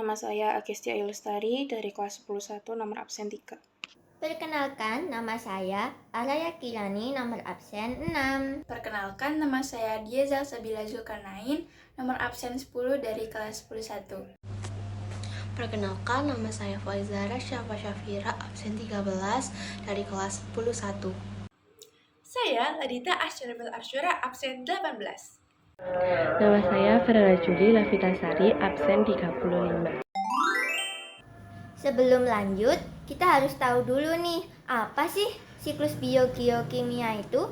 nama saya Agestia Ilustari dari kelas 10 nomor absen 3. Perkenalkan, nama saya Araya Kirani, nomor absen 6. Perkenalkan, nama saya Diazal Sabila Zulkarnain, nomor absen 10 dari kelas 11. Perkenalkan, nama saya Faizara Syafa Syafira, absen 13 dari kelas 11. Saya Ladita Asyarifil Arsyura, absen 18. Nama saya Farala Juli Lavitasari, absen 35. Sebelum lanjut, kita harus tahu dulu nih, apa sih siklus biogeokimia itu?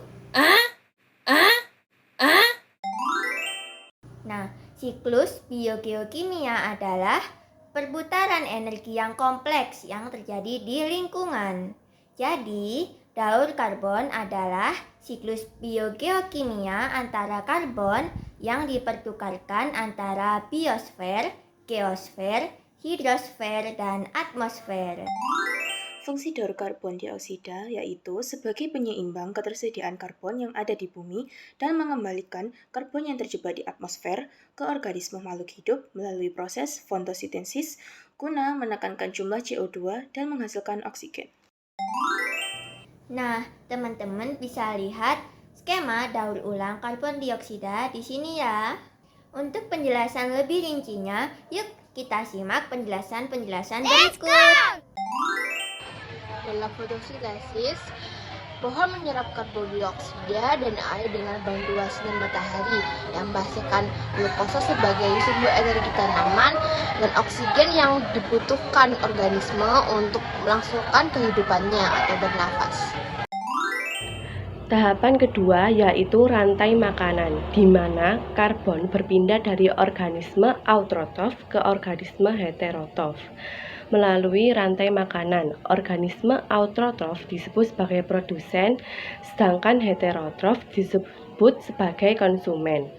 Nah, siklus biogeokimia adalah perputaran energi yang kompleks yang terjadi di lingkungan. Jadi, daur karbon adalah siklus biogeokimia antara karbon yang dipertukarkan antara biosfer, geosfer, hidrosfer, dan atmosfer. Fungsi daur karbon dioksida yaitu sebagai penyeimbang ketersediaan karbon yang ada di bumi dan mengembalikan karbon yang terjebak di atmosfer ke organisme makhluk hidup melalui proses fotosintesis guna menekankan jumlah CO2 dan menghasilkan oksigen. Nah, teman-teman bisa lihat skema daur ulang karbon dioksida di sini ya. Untuk penjelasan lebih rincinya, yuk kita simak penjelasan berikut. Dalam fotosintesis, pohon menyerap karbon dioksida dan air dengan bantuan sinar matahari yang menghasilkan glukosa sebagai sumber energi tanaman dan oksigen yang dibutuhkan organisme untuk melangsungkan kehidupannya atau bernafas. Tahapan kedua yaitu rantai makanan, di mana karbon berpindah dari organisme autotrof ke organisme heterotrof. Melalui rantai makanan, organisme autotrof disebut sebagai produsen, sedangkan heterotrof disebut sebagai konsumen.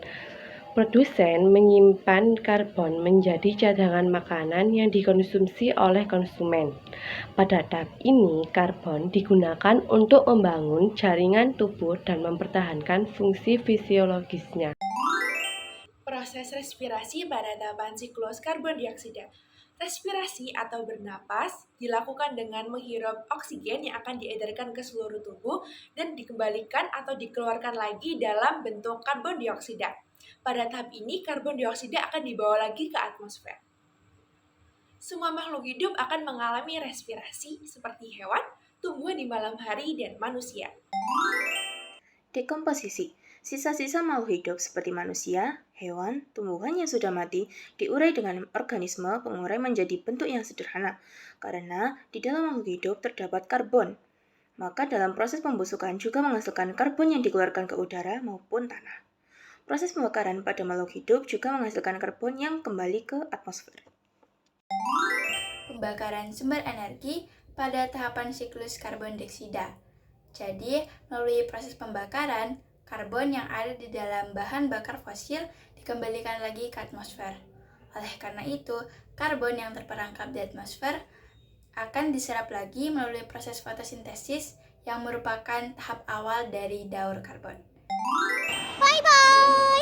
Produsen menyimpan karbon menjadi cadangan makanan yang dikonsumsi oleh konsumen. Pada tahap ini, karbon digunakan untuk membangun jaringan tubuh dan mempertahankan fungsi fisiologisnya. Proses respirasi pada tahapan siklus karbon dioksida. Respirasi atau bernapas dilakukan dengan menghirup oksigen yang akan diedarkan ke seluruh tubuh dan dikembalikan atau dikeluarkan lagi dalam bentuk karbon dioksida. Pada tahap ini, karbon dioksida akan dibawa lagi ke atmosfer. Semua makhluk hidup akan mengalami respirasi seperti hewan, tumbuhan di malam hari, dan manusia. Dekomposisi. Sisa-sisa makhluk hidup seperti manusia, hewan, tumbuhan yang sudah mati diurai dengan organisme pengurai menjadi bentuk yang sederhana karena di dalam makhluk hidup terdapat karbon. Maka dalam proses pembusukan juga menghasilkan karbon yang dikeluarkan ke udara maupun tanah. Proses pembakaran pada makhluk hidup juga menghasilkan karbon yang kembali ke atmosfer. Pembakaran sumber energi pada tahapan siklus karbon dioksida. Jadi, melalui proses pembakaran, karbon yang ada di dalam bahan bakar fosil dikembalikan lagi ke atmosfer. Oleh karena itu, karbon yang terperangkap di atmosfer akan diserap lagi melalui proses fotosintesis yang merupakan tahap awal dari daur karbon. Bye-bye!